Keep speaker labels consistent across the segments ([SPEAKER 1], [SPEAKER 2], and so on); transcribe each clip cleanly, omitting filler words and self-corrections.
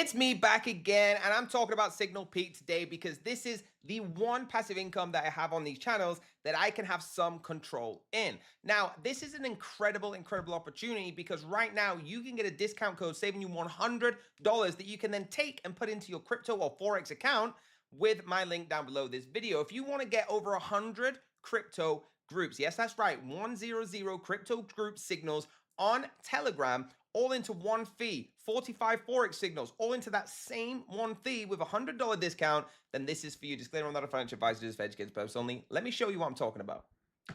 [SPEAKER 1] It's me back again, and I'm talking about SignalPeak today because this is the one passive income that I have on these channels that I can have some control in. Now, this is an incredible opportunity because right now you can get a discount code saving you $100 that you can then take and put into your crypto or Forex account with my link down below this video. If you want to get over 100 crypto groups, yes, that's right, 100 crypto group signals on Telegram, all into one fee, 45 Forex signals, all into that same one fee with a $100 discount, then this is for you. Disclaimer, I'm not a financial advisor, just for educated purpose only. Let me show you what I'm talking about.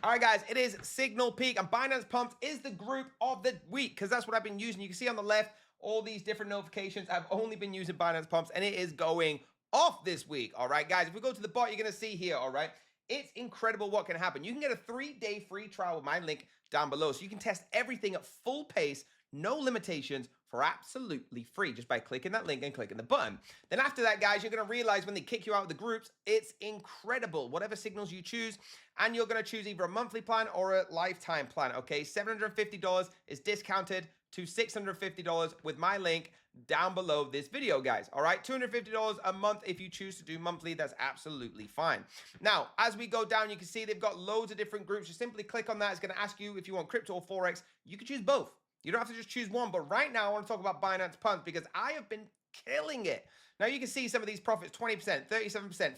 [SPEAKER 1] All right, guys, it is SignalPeak, and Binance Pumped is the group of the week because that's what I've been using. You can see on the left all these different notifications. I've only been using Binance Pumps, and it is going off this week. All right, guys, if we go to the bot, you're going to see here, all right, it's incredible what can happen. You can get a 3-day free trial with my link down below, so you can test everything at full pace, no limitations, for absolutely free, just by clicking that link and clicking the button. Then after that, guys, you're going to realize when they kick you out of the groups, it's incredible. Whatever signals you choose, and you're going to choose either a monthly plan or a lifetime plan, okay? $750 is discounted to $650 with my link down below this video, guys. All right, $250 a month if you choose to do monthly. That's absolutely fine. Now, as we go down, you can see they've got loads of different groups. You simply click on that. It's going to ask you if you want crypto or Forex. You can choose both. You don't have to just choose one, but right now I want to talk about Binance Pumps because I have been killing it. Now you can see some of these profits, 20%, 37%,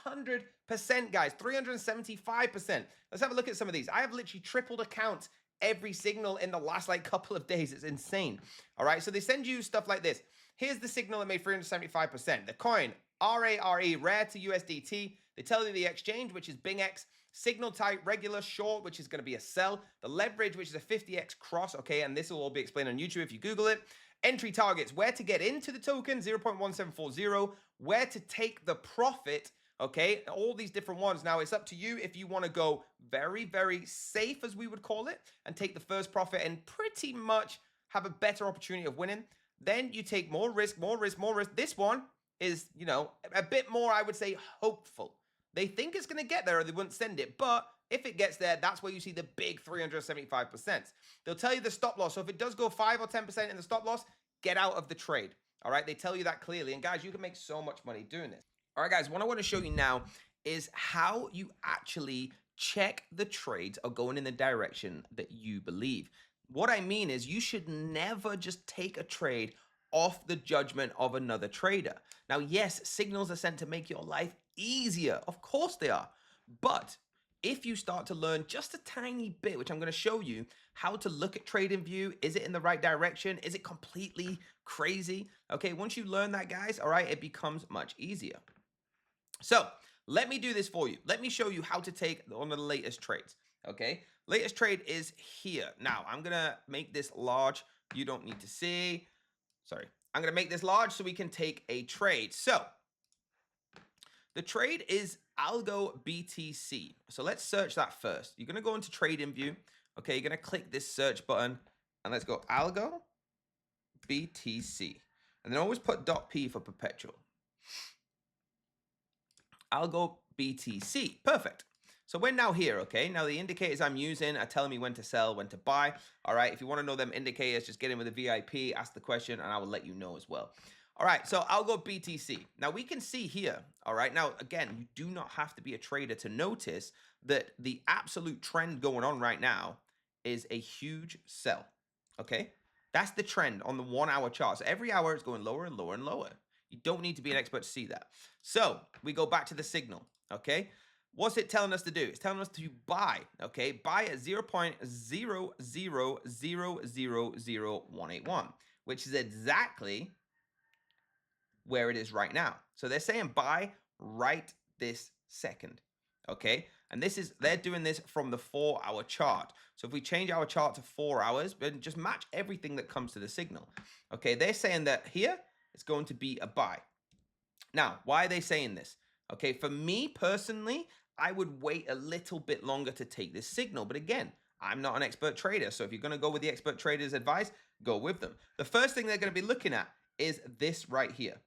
[SPEAKER 1] 300%, guys, 375%. Let's have a look at some of these. I have literally tripled accounts every signal in the last couple of days. It's insane. All right, so they send you stuff like this. Here's the signal that made 375%. The coin, RARE, rare to USDT. They tell you the exchange, which is BingX. Signal type, regular, short, which is going to be a sell. The leverage, which is a 50x cross, okay, and this will all be explained on YouTube if you Google it. Entry targets, where to get into the token, 0.1740, where to take the profit, okay, all these different ones. Now, it's up to you if you want to go very, very safe, as we would call it, and take the first profit and pretty much have a better opportunity of winning. Then you take more risk, more risk, more risk. This one is, you know, a bit more, I would say, hopeful. They think it's going to get there or they wouldn't send it. But if it gets there, that's where you see the big 375%. They'll tell you the stop loss. So if it does go 5 or 10% in the stop loss, get out of the trade. All right. They tell you that clearly. And guys, you can make so much money doing this. All right, guys, what I want to show you now is how you actually check the trades are going in the direction that you believe. What I mean is you should never just take a trade off the judgment of another trader. Now, yes, signals are sent to make your life easier. Of course they are. But if you start to learn just a tiny bit, which I'm going to show you, how to look at TradingView, is it in the right direction? Is it completely crazy? Okay, once you learn that, guys, all right, it becomes much easier. So let me do this for you. Let me show you how to take one of the latest trades. Okay, latest trade is here. Now, I'm going to make this large. You don't need to see. Sorry, I'm going to make this large so we can take a trade. So the trade is Algo BTC. So let's search that first. You're going to go into TradingView. Okay, you're going to click this search button and let's go Algo BTC. And then always put .p for perpetual. Algo BTC. Perfect. So we're now here, okay? Now the indicators I'm using are telling me when to sell, when to buy. All right, if you want to know them indicators, just get in with a VIP, ask the question, and I will let you know as well. All right, so I'll go BTC. Now we can see here, all right? Now, again, you do not have to be a trader to notice that the absolute trend going on right now is a huge sell, okay? That's the trend on the 1-hour chart. So every hour it's going lower and lower and lower. You don't need to be an expert to see that. So we go back to the signal, okay? What's it telling us to do? It's telling us to buy, okay? Buy at 0.0000181, which is exactly where it is right now. So they're saying buy right this second, okay? And this is, they're doing this from the 4-hour chart. So if we change our chart to 4 hours, then just match everything that comes to the signal, okay? They're saying that here, it's going to be a buy. Now, why are they saying this? Okay, for me personally, I would wait a little bit longer to take this signal. But again, I'm not an expert trader. So if you're going to go with the expert trader's advice, go with them. The first thing they're going to be looking at is this right here.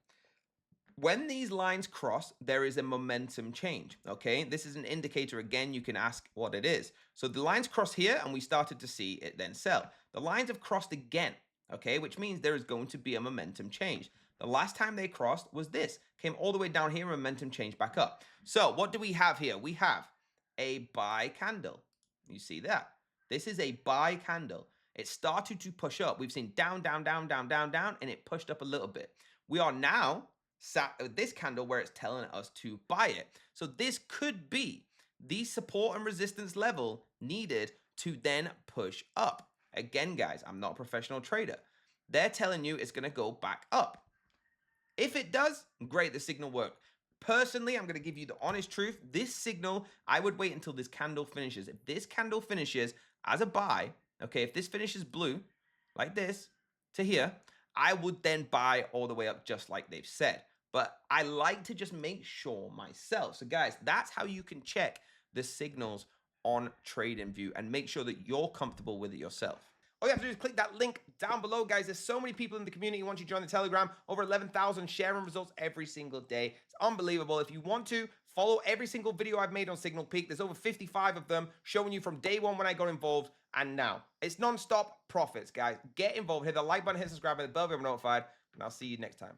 [SPEAKER 1] When these lines cross, there is a momentum change, okay? This is an indicator. Again, you can ask what it is. So the lines cross here, and we started to see it then sell. The lines have crossed again, okay? Which means there is going to be a momentum change. The last time they crossed was this. Came all the way down here, momentum changed back up. So what do we have here? We have a buy candle. You see that? This is a buy candle. It started to push up. We've seen down, down, down, down, down, down, and it pushed up a little bit. We are now sat with this candle where it's telling us to buy it. So this could be the support and resistance level needed to then push up. Again, guys, I'm not a professional trader. They're telling you it's going to go back up. If it does, great, the signal worked. Personally, I'm going to give you the honest truth. This signal, I would wait until this candle finishes. If this candle finishes as a buy, okay, if this finishes blue, like this, to here, I would then buy all the way up just like they've said. But I like to just make sure myself. So guys, that's how you can check the signals on TradingView and make sure that you're comfortable with it yourself. All you have to do is click that link down below, guys. There's so many people in the community once you join the Telegram. Over 11,000 sharing results every single day. It's unbelievable. If you want to follow every single video I've made on SignalPeak, there's over 55 of them showing you from day one when I got involved and now. It's non-stop profits, guys. Get involved. Hit the like button, hit subscribe, and the bell if you're notified, and I'll see you next time.